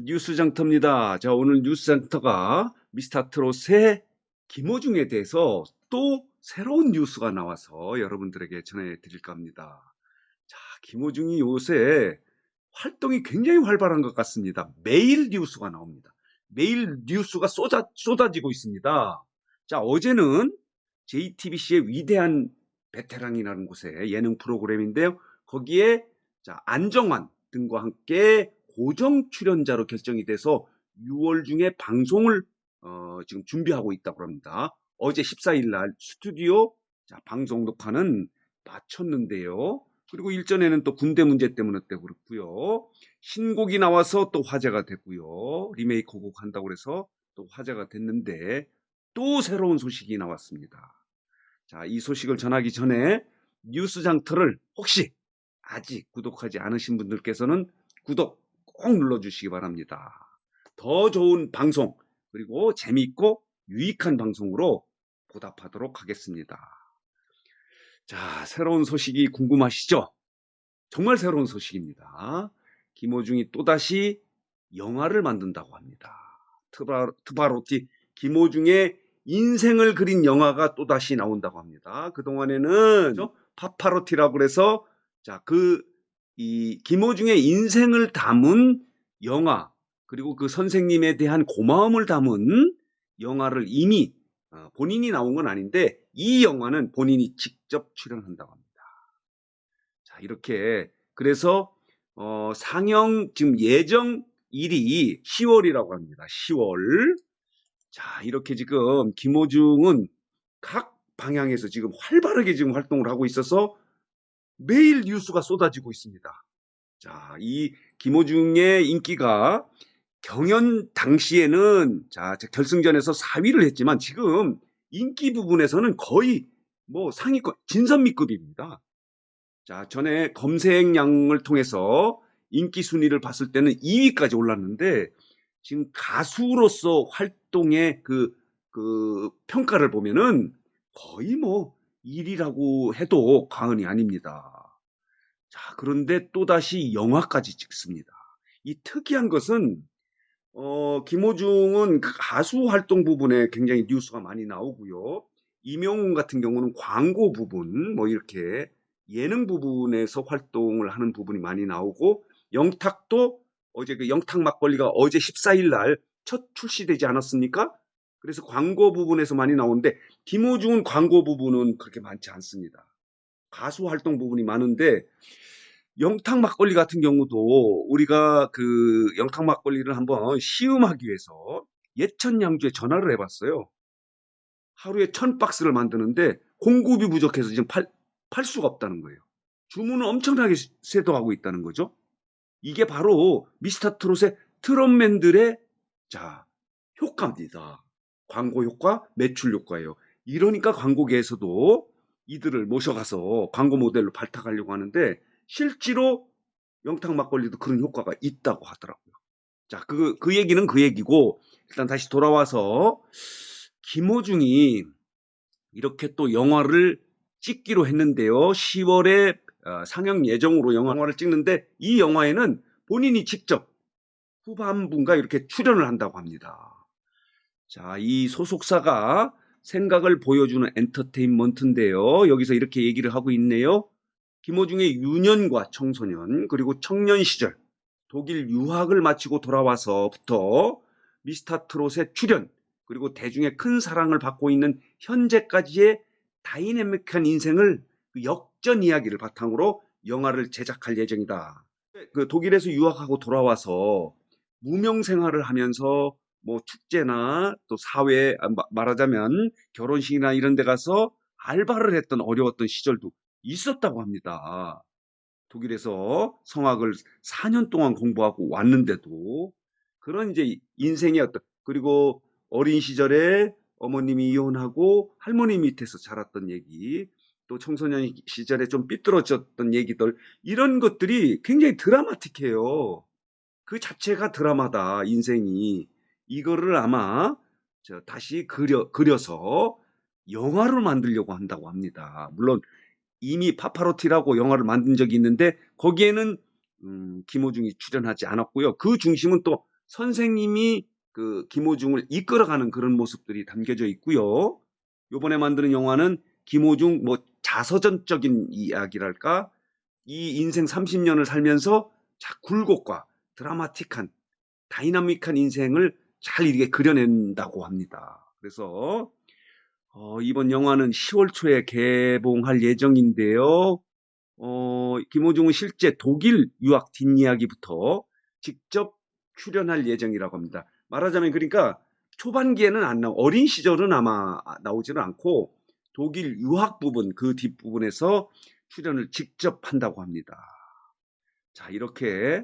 뉴스장터입니다. 자, 오늘 뉴스장터가 미스터트롯의 김호중에 대해서 또 새로운 뉴스가 나와서 여러분들에게 전해드릴까 합니다. 자, 김호중이 요새 활동이 굉장히 활발한 것 같습니다. 매일 뉴스가 나옵니다. 매일 뉴스가 쏟아지고 있습니다. 자, 어제는 JTBC의 위대한 베테랑이라는 곳의 예능 프로그램인데요. 거기에 자, 안정환 등과 함께 고정 출연자로 결정이 돼서 6월 중에 방송을 지금 준비하고 있다고 합니다. 어제 14일 날 스튜디오 자, 방송 녹화는 마쳤는데요. 그리고 일전에는 또 군대 문제 때문에 또 그렇고요. 신곡이 나와서 또 화제가 됐고요. 리메이크 곡 한다고 해서 또 화제가 됐는데 또 새로운 소식이 나왔습니다. 자, 이 소식을 전하기 전에 뉴스 장터를 혹시 아직 구독하지 않으신 분들께서는 구독 꼭 눌러주시기 바랍니다. 더 좋은 방송 그리고 재미있고 유익한 방송으로 보답하도록 하겠습니다. 자, 새로운 소식이 궁금하시죠? 정말 새로운 소식입니다. 김호중이 또다시 영화를 만든다고 합니다. 트바로티 김호중의 인생을 그린 영화가 또다시 나온다고 합니다. 그동안에는 파파로티라고 그래서 자, 이 김호중의 인생을 담은 영화 그리고 그 선생님에 대한 고마움을 담은 영화를 이미 본인이 나온 건 아닌데 이 영화는 본인이 직접 출연한다고 합니다. 자, 이렇게 그래서 상영 지금 예정일이 10월이라고 합니다. 10월. 자, 이렇게 지금 김호중은 각 방향에서 지금 활발하게 지금 활동을 하고 있어서 매일 뉴스가 쏟아지고 있습니다. 자, 이 김호중의 인기가 경연 당시에는 자, 결승전에서 4위를 했지만 지금 인기 부분에서는 거의 뭐 상위권 진선미급입니다. 자, 전에 검색량을 통해서 인기 순위를 봤을 때는 2위까지 올랐는데 지금 가수로서 활동의 그 평가를 보면은 거의 뭐 1위라고 해도 과언이 아닙니다. 자, 그런데 또다시 영화까지 찍습니다. 이 특이한 것은 김호중은 가수 활동 부분에 굉장히 뉴스가 많이 나오고요. 이명웅 같은 경우는 광고 부분, 뭐 이렇게 예능 부분에서 활동을 하는 부분이 많이 나오고, 영탁도 어제 그 영탁 막걸리가 어제 14일 날 첫 출시되지 않았습니까? 그래서 광고 부분에서 많이 나오는데, 김호중은 광고 부분은 그렇게 많지 않습니다. 가수 활동 부분이 많은데, 영탁 막걸리 같은 경우도 우리가 그 영탁 막걸리를 한번 시음하기 위해서 예천양주에 전화를 해봤어요. 하루에 1000박스를 만드는데 공급이 부족해서 지금 팔 수가 없다는 거예요. 주문을 엄청나게 쇄도하고 있다는 거죠. 이게 바로 미스터 트롯의 트롯맨들의 자 효과입니다. 광고 효과, 매출 효과예요. 이러니까 광고계에서도 이들을 모셔가서 광고 모델로 발탁하려고 하는데 실제로 영탁 막걸리도 그런 효과가 있다고 하더라고요. 자, 그 얘기는 그 얘기고 일단 다시 돌아와서 김호중이 이렇게 또 영화를 찍기로 했는데요. 10월에 상영 예정으로 영화를 찍는데 이 영화에는 본인이 직접 후반부인가 이렇게 출연을 한다고 합니다. 자, 이 소속사가 생각을 보여주는 엔터테인먼트인데요. 여기서 이렇게 얘기를 하고 있네요. 김호중의 유년과 청소년 그리고 청년 시절 독일 유학을 마치고 돌아와서부터 미스터 트롯의 출연 그리고 대중의 큰 사랑을 받고 있는 현재까지의 다이내믹한 인생을 그 역전 이야기를 바탕으로 영화를 제작할 예정이다. 그 독일에서 유학하고 돌아와서 무명 생활을 하면서 뭐 축제나 또 사회 말하자면 결혼식이나 이런 데 가서 알바를 했던 어려웠던 시절도 있었다고 합니다. 독일에서 성악을 4년 동안 공부하고 왔는데도 그런 이제 인생의 어떤 그리고 어린 시절에 어머님이 이혼하고 할머니 밑에서 자랐던 얘기 또 청소년 시절에 좀 삐뚤어졌던 얘기들 이런 것들이 굉장히 드라마틱해요. 그 자체가 드라마다 인생이 이거를 아마 다시 그려서 영화로 만들려고 한다고 합니다. 물론 이미 파파로티라고 영화를 만든 적이 있는데 거기에는 김호중이 출연하지 않았고요. 그 중심은 또 선생님이 그 김호중을 이끌어가는 그런 모습들이 담겨져 있고요. 요번에 만드는 영화는 김호중 뭐 자서전적인 이야기랄까? 이 인생 30년을 살면서 자, 굴곡과 드라마틱한 다이나믹한 인생을 잘 이렇게 그려낸다고 합니다. 그래서 이번 영화는 10월 초에 개봉할 예정인데요. 김호중은 실제 독일 유학 뒷이야기부터 직접 출연할 예정이라고 합니다. 말하자면 그러니까 초반기에는 안 나오, 어린 시절은 아마 나오지는 않고 독일 유학 부분, 그 뒷부분에서 출연을 직접 한다고 합니다. 자, 이렇게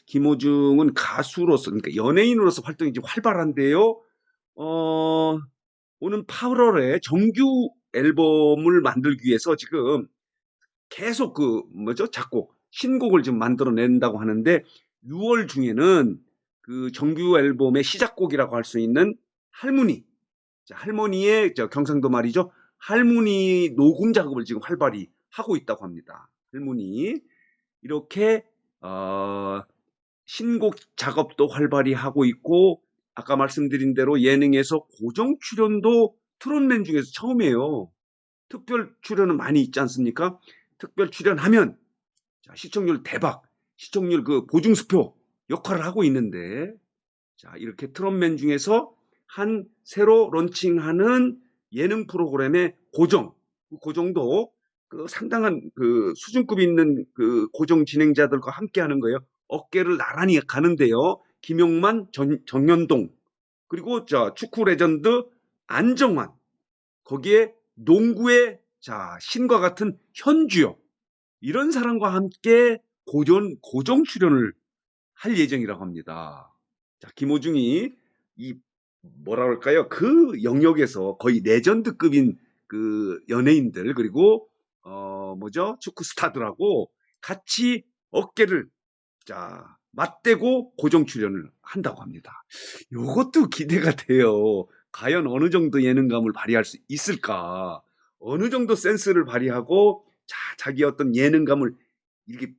김호중은 가수로서, 그러니까 연예인으로서 활동이 좀 활발한데요. 어, 오는 8월에 정규 앨범을 만들기 위해서 지금 계속 그 뭐죠? 작곡, 신곡을 지금 만들어낸다고 하는데 6월 중에는 그 정규 앨범의 시작곡이라고 할 수 있는 할머니, 자, 할머니의 경상도 말이죠. 할머니 녹음 작업을 지금 활발히 하고 있다고 합니다. 할머니 이렇게 어, 신곡 작업도 활발히 하고 있고 아까 말씀드린 대로 예능에서 고정 출연도 트롯맨 중에서 처음이에요. 특별 출연은 많이 있지 않습니까? 특별 출연하면 자, 시청률 대박, 시청률 그 보증수표 역할을 하고 있는데 자, 이렇게 트롯맨 중에서 한 새로 론칭하는 예능 프로그램의 고정, 그 고정도 그 상당한 그 수준급 있는 그 고정 진행자들과 함께 하는 거예요. 어깨를 나란히 가는데요. 김용만, 정연동, 그리고 자, 축구 레전드 안정환, 거기에 농구의 자, 신과 같은 현주엽, 이런 사람과 함께 고정 출연을 할 예정이라고 합니다. 자, 김호중이 이 뭐라 그럴까요? 그 영역에서 거의 레전드급인 그 연예인들 그리고 뭐죠? 축구 스타들하고 같이 어깨를 자, 맞대고 고정 출연을 한다고 합니다. 요것도 기대가 돼요. 과연 어느 정도 예능감을 발휘할 수 있을까? 어느 정도 센스를 발휘하고 자기 어떤 예능감을 이렇게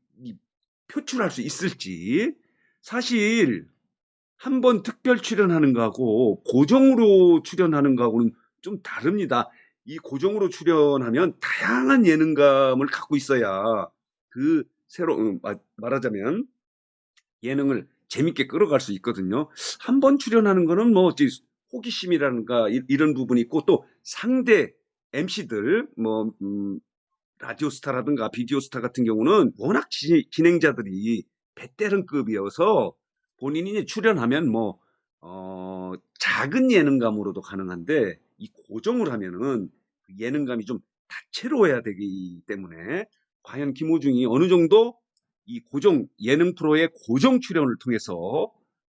표출할 수 있을지. 사실 한 번 특별 출연하는 거하고 고정으로 출연하는 거하고는 좀 다릅니다. 이 고정으로 출연하면 다양한 예능감을 갖고 있어야 그 새로 말하자면 예능을 재밌게 끌어갈 수 있거든요. 한 번 출연하는 거는 뭐 어찌 호기심이라든가 이런 부분이 있고 또 상대 MC들 뭐 라디오 스타라든가 비디오 스타 같은 경우는 워낙 진행자들이 베테랑급이어서 본인이 출연하면 뭐 작은 예능감으로도 가능한데 이 고정을 하면은 그 예능감이 좀 다채로워야 되기 때문에 과연 김호중이 어느 정도 이 고정 예능 프로의 고정 출연을 통해서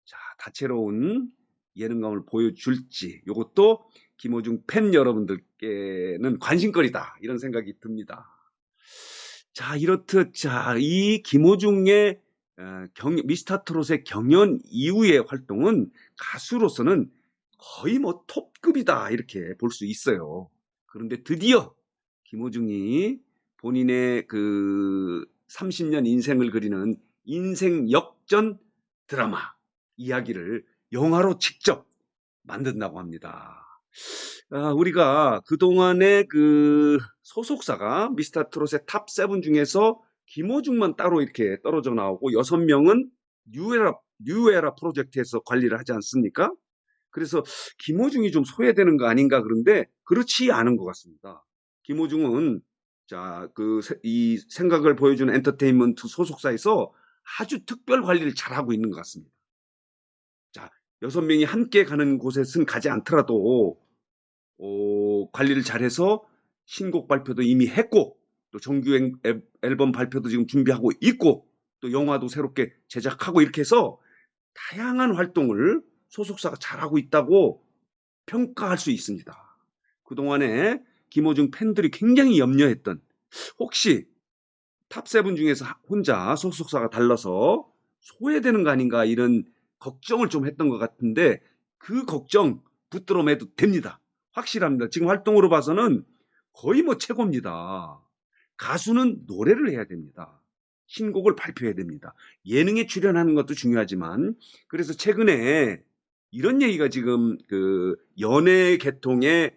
자, 다채로운 예능감을 보여줄지 이것도 김호중 팬 여러분들께는 관심거리다 이런 생각이 듭니다. 자, 이렇듯 자, 이 김호중의 미스터 트롯의 경연 이후의 활동은 가수로서는 거의 뭐 톱급이다 이렇게 볼 수 있어요. 그런데 드디어 김호중이 본인의 그 30년 인생을 그리는 인생 역전 드라마 이야기를 영화로 직접 만든다고 합니다. 우리가 그동안의 그 소속사가 미스터 트롯의 탑 세븐 중에서 김호중만 따로 이렇게 떨어져 나오고 6명은 뉴에라 프로젝트에서 관리를 하지 않습니까? 그래서 김호중이 좀 소외되는 거 아닌가 그런데 그렇지 않은 것 같습니다. 김호중은 자, 이 생각을 보여주는 엔터테인먼트 소속사에서 아주 특별 관리를 잘하고 있는 것 같습니다. 자, 6명이 함께 가는 곳에선 가지 않더라도 관리를 잘해서 신곡 발표도 이미 했고 또 정규 앨범 발표도 지금 준비하고 있고 또 영화도 새롭게 제작하고 이렇게 해서 다양한 활동을 소속사가 잘하고 있다고 평가할 수 있습니다. 그동안에 김호중 팬들이 굉장히 염려했던 혹시 탑7 중에서 혼자 소속사가 달라서 소외되는 거 아닌가 이런 걱정을 좀 했던 것 같은데 그 걱정 붙들어 매도 됩니다. 확실합니다. 지금 활동으로 봐서는 거의 뭐 최고입니다. 가수는 노래를 해야 됩니다. 신곡을 발표해야 됩니다. 예능에 출연하는 것도 중요하지만 그래서 최근에 이런 얘기가 지금 그 연예 계통의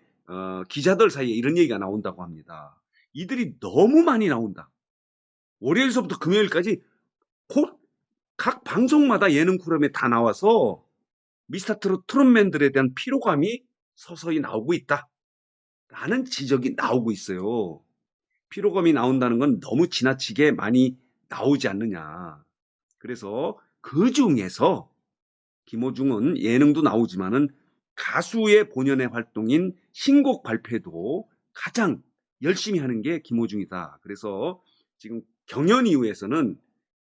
기자들 사이에 이런 얘기가 나온다고 합니다. 이들이 너무 많이 나온다. 월요일서부터 금요일까지 곧 각 방송마다 예능 프로그램에 다 나와서 미스터트롯 트롯맨들에 대한 피로감이 서서히 나오고 있다. 라는 지적이 나오고 있어요. 피로감이 나온다는 건 너무 지나치게 많이 나오지 않느냐. 그래서 그 중에서 김어중은 예능도 나오지만은 가수의 본연의 활동인 신곡 발표도 가장 열심히 하는 게 김어중이다. 그래서 지금 경연 이후에서는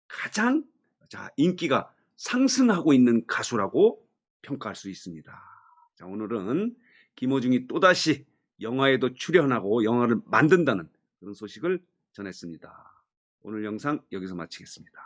가장 인기가 상승하고 있는 가수라고 평가할 수 있습니다. 자, 오늘은 김어중이 또다시 영화에도 출연하고 영화를 만든다는 그런 소식을 전했습니다. 오늘 영상 여기서 마치겠습니다.